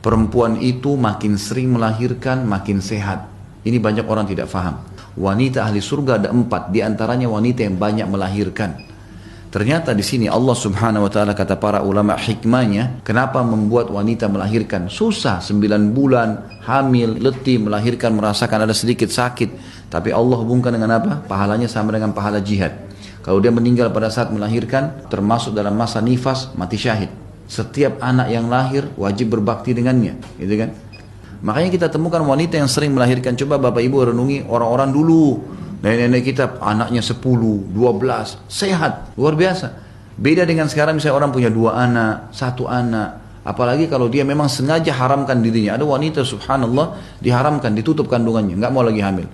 Perempuan itu makin sering melahirkan, makin sehat. Ini banyak orang tidak faham. Wanita ahli surga ada 4, diantaranya wanita yang banyak melahirkan. Ternyata di sini Allah Subhanahu wa taala, kata para ulama, hikmahnya kenapa membuat wanita melahirkan. Susah 9 bulan hamil, letih, melahirkan, merasakan ada sedikit sakit, tapi Allah hubungkan dengan apa? Pahalanya sama dengan pahala jihad. Kalau dia meninggal pada saat melahirkan, termasuk dalam masa nifas, mati syahid. Setiap anak yang lahir wajib berbakti dengannya, gitu kan? Makanya kita temukan wanita yang sering melahirkan. Coba Bapak Ibu renungi orang-orang dulu, nenek-nenek kita anaknya 10, 12, sehat, luar biasa. Beda dengan sekarang, misalnya orang punya 2 anak, 1 anak. Apalagi kalau dia memang sengaja haramkan dirinya. Ada wanita subhanallah diharamkan, ditutup kandungannya, nggak mau lagi hamil.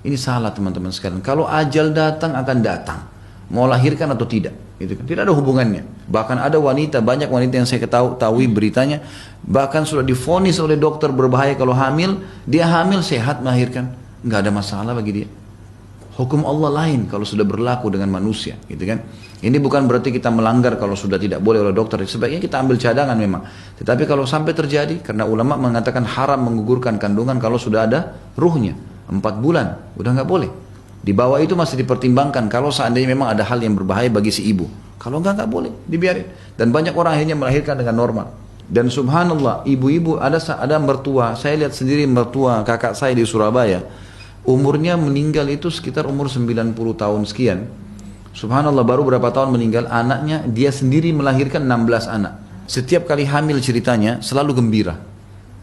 Ini salah teman-teman sekalian. Kalau ajal datang akan datang, mau lahirkan atau tidak, gitu kan? Tidak ada hubungannya. Bahkan ada wanita, banyak wanita yang saya ketahui beritanya, bahkan sudah divonis oleh dokter berbahaya kalau hamil, dia hamil sehat melahirkan, nggak ada masalah bagi dia. Hukum Allah lain kalau sudah berlaku dengan manusia, gitu kan? Ini bukan berarti kita melanggar kalau sudah tidak boleh oleh dokter. Sebaiknya kita ambil cadangan memang. Tetapi kalau sampai terjadi, karena ulama mengatakan haram menggugurkan kandungan kalau sudah ada ruhnya 4 bulan, udah nggak boleh. Di bawah itu masih dipertimbangkan kalau seandainya memang ada hal yang berbahaya bagi si ibu. Kalau nggak boleh, dibiarin. Dan banyak orang akhirnya melahirkan dengan normal. Dan subhanallah, ibu-ibu ada mertua, saya lihat sendiri mertua kakak saya di Surabaya, umurnya meninggal itu sekitar umur 90 tahun sekian. Subhanallah, baru berapa tahun meninggal, anaknya dia sendiri melahirkan 16 anak. Setiap kali hamil ceritanya selalu gembira.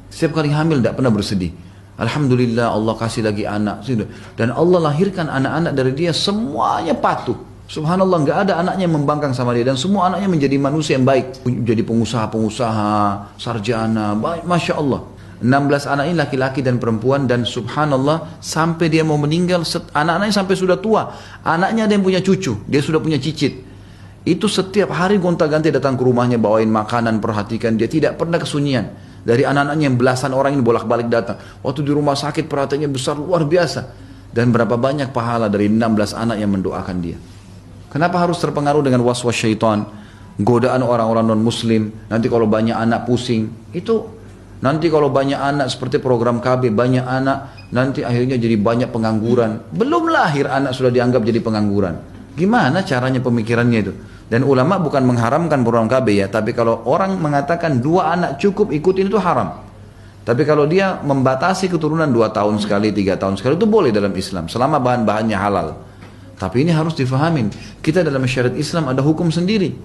Setiap kali hamil tidak pernah bersedih. Alhamdulillah Allah kasih lagi anak. Dan Allah lahirkan anak-anak dari dia semuanya patuh. Subhanallah, nggak ada anaknya yang membangkang sama dia. Dan semua anaknya menjadi manusia yang baik. Jadi pengusaha-pengusaha, sarjana, Masya Allah. 16 anak ini laki-laki dan perempuan. Dan subhanallah, sampai dia mau meninggal, anak-anaknya sampai sudah tua. Anaknya ada yang punya cucu, dia sudah punya cicit. Itu setiap hari gonta-ganti datang ke rumahnya, bawain makanan, perhatikan dia, tidak pernah kesunyian. Dari anak-anaknya yang belasan orang ini bolak-balik datang. Waktu di rumah sakit perhatiannya besar, luar biasa. Dan berapa banyak pahala dari 16 anak yang mendoakan dia. Kenapa harus terpengaruh dengan was-was syaitan? Godaan orang-orang non-muslim. Nanti kalau banyak anak pusing. Itu nanti kalau banyak anak seperti program KB, banyak anak, nanti akhirnya jadi banyak pengangguran. Belum lahir anak sudah dianggap jadi pengangguran. Gimana caranya pemikirannya itu? Dan ulama bukan mengharamkan program KB ya, tapi kalau orang mengatakan 2 anak cukup, ikutin itu haram. Tapi kalau dia membatasi keturunan 2 tahun sekali, 3 tahun sekali, itu boleh dalam Islam, selama bahan-bahannya halal. Tapi ini harus difahamin, kita dalam syariat Islam ada hukum sendiri.